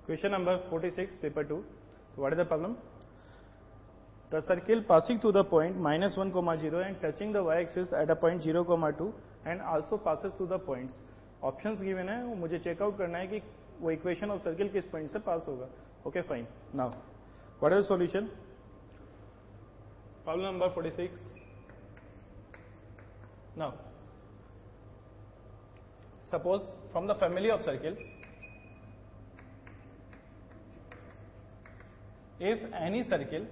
Question number 46, paper 2. So what is the problem? The circle passing through the point -1, 0 and touching the y-axis at a point 0, 2 and also passes through the points. Options given है, वो मुझे checkout करना है कि वो equation of circle किस point से पास होगा. Okay, fine. Now, what is the solution? Problem number 46. Now, suppose from the family of circle, if any circle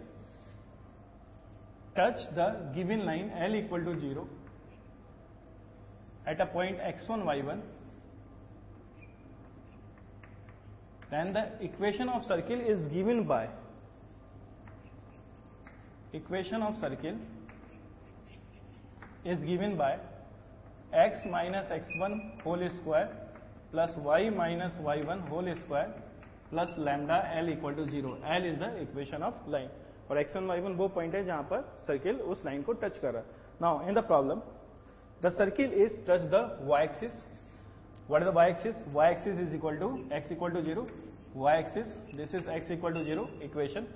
touch the given line L equal to 0 at a point x1, y1, then the equation of circle is given by x minus x1 whole square plus y minus y1 whole square plus lambda L equal to 0. L is the equation of line और x1 y1 वो point है जहां पर circle उस line को touch कर रहा है. Now in the problem the circle is touch the y axis. What is the y axis? y axis is equal to x equal to 0. y axis this is x equal to 0 equation.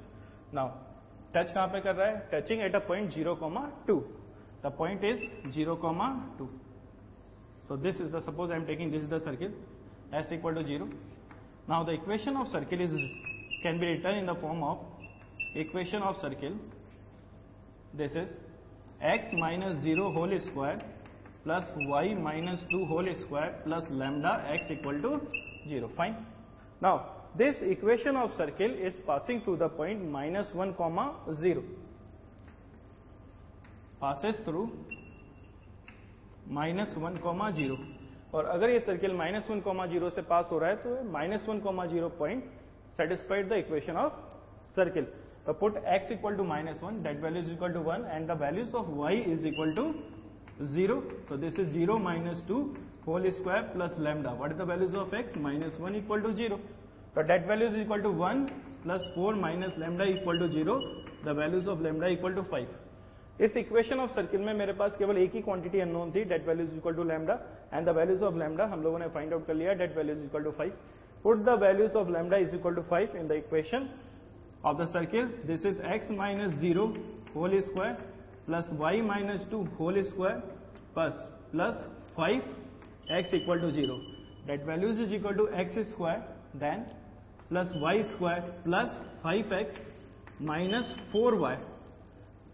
Now touch कहां पे कर रहा है? Touching at a point 0, 2. The point is 0, 2. So this is the, suppose I am taking this is the circle s equal to 0. Now the equation of circle is can be written in the form of equation of circle. This is x minus 0 whole square plus y minus 2 whole square plus lambda x equal to 0. Fine. Now this equation of circle is passing through the point -1, 0. Passes through -1, 0. और अगर ये circle -1, 0 से पास हो रहा है तो -1, 0 point satisfied the equation of circle. So put x equal to -1, that value is equal to 1 and the values of y is equal to 0. So this is 0 minus 2 whole square plus lambda. What is the values of x? -1 equal to 0. So that value is equal to 1 plus 4 minus lambda equal to 0. The values of lambda equal to 5. इस equation of circle में मेरे पास केवल एक ही quantity unknown थी, that value is equal to lambda and the values of lambda हम लोगों ने फाइंड आउट कर लिया. That value is equal to 5. Put the values of lambda is equal to 5 in the equation of the circle. This is x minus 0 whole square plus y minus 2 whole square plus 5 x equal to 0. That values is equal to x square then plus y square plus 5x minus 4y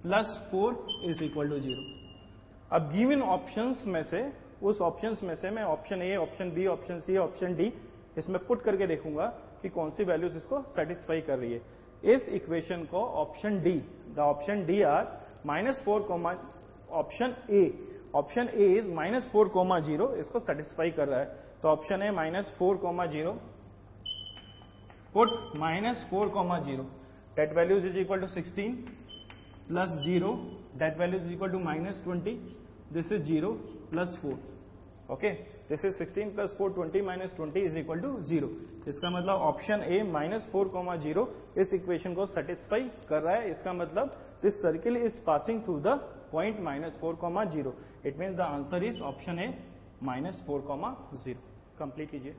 plus 4 is equal to 0. अब given options में से उस options में से मैं option A, option B, option C, option D इसमें put करके देखूंगा कि कौन सी वैल्यूज इसको सेटिस्फाई कर रही है. इस इक्वेशन को option D, the option D are -4, option A is -4, 0 इसको सेटिस्फाई कर रहा है. तो option A -4, 0 put -4, 0 that values is equal to 16 plus 0 that value is equal to -20. This is 0 plus 4. Okay, this is 16 plus 4, 20 minus 20 is equal to 0. इसका मतलब option A -4, 0 इस equation को satisfy कर रहा है. इसका मतलब this circle is passing through the point -4, 0. It means the answer is option A -4, 0. Complete कीजिए.